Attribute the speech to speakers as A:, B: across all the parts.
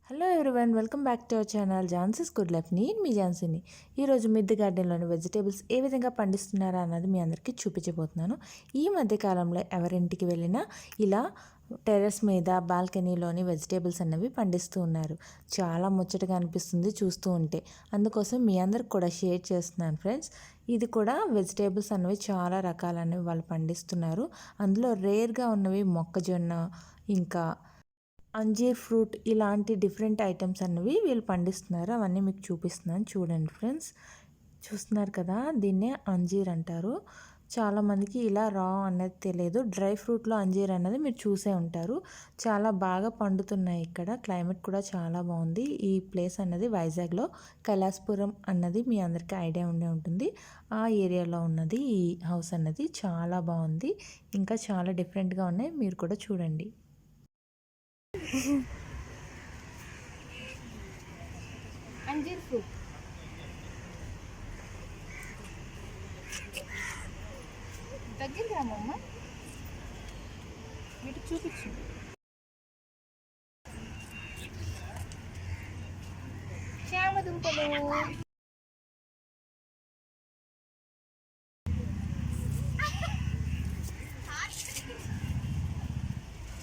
A: Hello everyone, welcome back to our channel Jhansi's good life. నేను మీ ఝాన్సీని. ఈరోజు మిద్దె గార్డెన్లోని వెజిటేబుల్స్ ఏ విధంగా పండిస్తున్నారా అన్నది మీ అందరికీ చూపించబోతున్నాను. ఈ మధ్యకాలంలో ఎవరింటికి వెళ్ళినా ఇలా టెర్రస్ మీద బాల్కనీలోని వెజిటేబుల్స్ అన్నవి పండిస్తూ ఉన్నారు. చాలా ముచ్చటగా అనిపిస్తుంది చూస్తూ ఉంటే. అందుకోసం మీ అందరికి కూడా షేర్ చేస్తున్నాను ఫ్రెండ్స్. ఇది కూడా వెజిటేబుల్స్ అన్నవి చాలా రకాలనేవి వాళ్ళు పండిస్తున్నారు. అందులో రేర్గా ఉన్నవి మొక్కజొన్న, ఇంకా అంజీర్ ఫ్రూట్, ఇలాంటి డిఫరెంట్ ఐటమ్స్ అన్నవి వీళ్ళు పండిస్తున్నారు. అవన్నీ మీకు చూపిస్తున్నాను చూడండి ఫ్రెండ్స్. చూస్తున్నారు కదా, దీన్నే అంజీర్ అంటారు. చాలామందికి ఇలా రా అనేది తెలియదు. డ్రై ఫ్రూట్లో అంజీర్ అన్నది మీరు చూసే ఉంటారు. చాలా బాగా పండుతున్నాయి. ఇక్కడ క్లైమేట్ కూడా చాలా బాగుంది. ఈ ప్లేస్ అన్నది వైజాగ్లో కైలాసపురం అన్నది మీ అందరికీ ఐడియా ఉండే ఉంటుంది. ఆ ఏరియాలో ఉన్నది ఈ హౌస్ అన్నది. చాలా బాగుంది. ఇంకా చాలా డిఫరెంట్గా ఉన్నాయి. మీరు కూడా చూడండి.
B: అంజీర్ ఫ్రూట్ దగ్గర రామమ్మ, వీటి చూపించు. చామదుంపలు,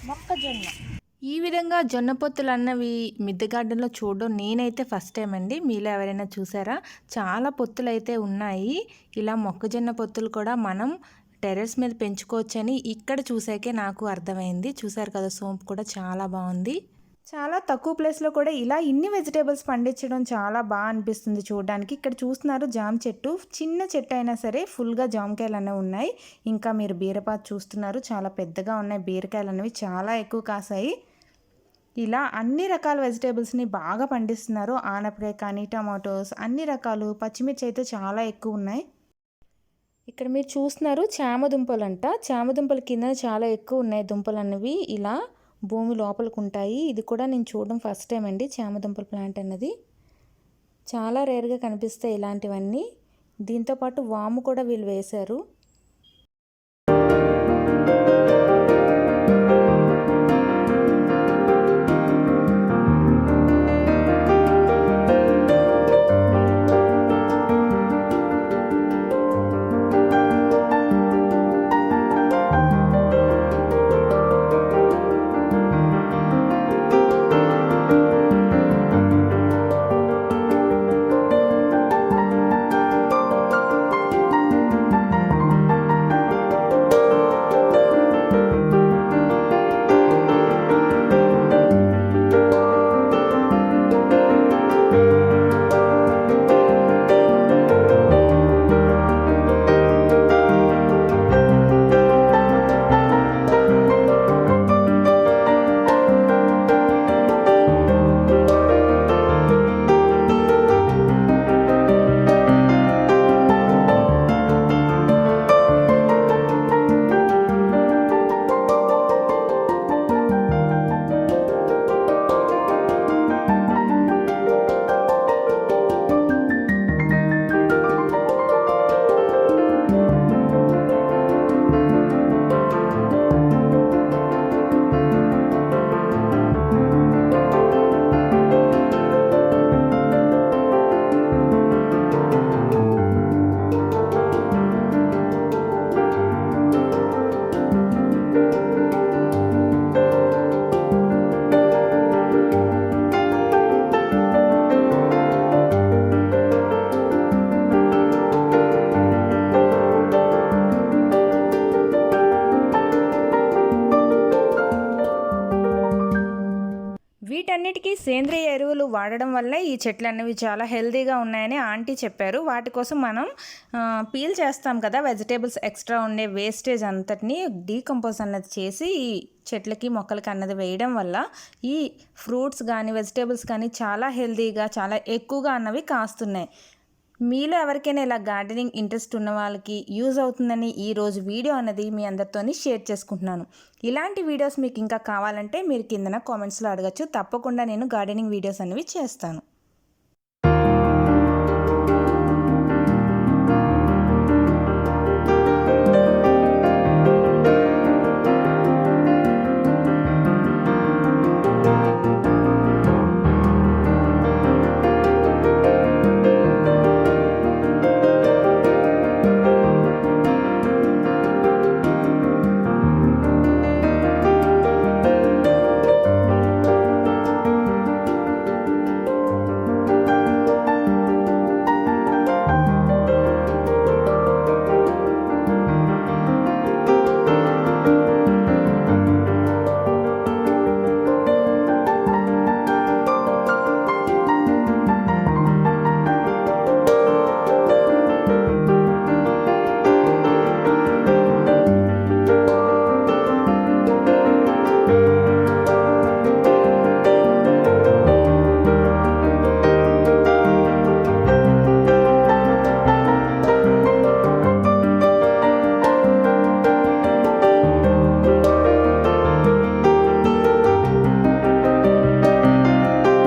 B: మొక్కజొన్న.
A: ఈ విధంగా జొన్న పొత్తులు అన్నవి మిద్దె గార్డెన్లో చూడడం నేనైతే ఫస్ట్ టైం అండి. మీలో ఎవరైనా చూసారా? చాలా పొత్తులు అయితే ఉన్నాయి. ఇలా మొక్కజొన్న పొత్తులు కూడా మనం టెర్రస్ మీద పెంచుకోవచ్చని ఇక్కడ చూసాకే నాకు అర్థమైంది. చూసారు కదా, సోంపు కూడా చాలా బాగుంది. చాలా తక్కువ ప్లేస్లో కూడా ఇలా ఇన్ని వెజిటేబుల్స్ పండించడం చాలా బాగా అనిపిస్తుంది చూడడానికి. ఇక్కడ చూస్తున్నారు జామ చెట్టు, చిన్న చెట్టు అయినా సరే ఫుల్గా జామకాయలు అనేవి ఉన్నాయి. ఇంకా మీరు బీరపాదు చూస్తున్నారు, చాలా పెద్దగా ఉన్నాయి. బీరకాయలు అనేవి చాలా ఎక్కువ కాసాయి. ఇలా అన్ని రకాల వెజిటేబుల్స్ని బాగా పండిస్తున్నారు. ఆనపకాయ కానీ, టమాటోస్, అన్ని రకాలు. పచ్చిమిర్చి అయితే చాలా ఎక్కువ ఉన్నాయి. ఇక్కడ మీరు చూస్తున్నారు చామదుంపలు అంట. చామదుంపల కింద చాలా ఎక్కువ ఉన్నాయి దుంపలు అన్నవి. ఇలా భూమి లోపలికి ఉంటాయి. ఇది కూడా నేను చూడడం ఫస్ట్ టైం అండి. చామదుంపల ప్లాంట్ అన్నది చాలా రేర్గా కనిపిస్తాయి ఇలాంటివన్నీ. దీంతోపాటు వాము కూడా వీళ్ళు వేశారు. వీటన్నిటికీ సేంద్రియ ఎరువులు వాడడం వల్ల ఈ చెట్లు అనేవి చాలా హెల్తీగా ఉన్నాయని ఆంటీ చెప్పారు. వాటి కోసం మనం పీల్ చేస్తాం కదా వెజిటేబుల్స్, ఎక్స్ట్రా ఉండే వేస్టేజ్ అంతటిని డీకంపోజ్ అన్నది చేసి ఈ చెట్లకి మొక్కలకి అన్నది వేయడం వల్ల ఈ ఫ్రూట్స్ కానీ వెజిటేబుల్స్ కానీ చాలా హెల్తీగా, చాలా ఎక్కువగా అన్నవి కాస్తున్నాయి. మీలో ఎవరికైనా ఇలా గార్డెనింగ్ ఇంట్రెస్ట్ ఉన్న వాళ్ళకి యూజ్ అవుతుందని ఈరోజు వీడియో అన్నది మీ అందరితోని షేర్ చేసుకుంటున్నాను. ఇలాంటి వీడియోస్ మీకు ఇంకా కావాలంటే మీరు కిందన కామెంట్స్లో అడగచ్చు. తప్పకుండా నేను గార్డెనింగ్ వీడియోస్ అనేవి చేస్తాను.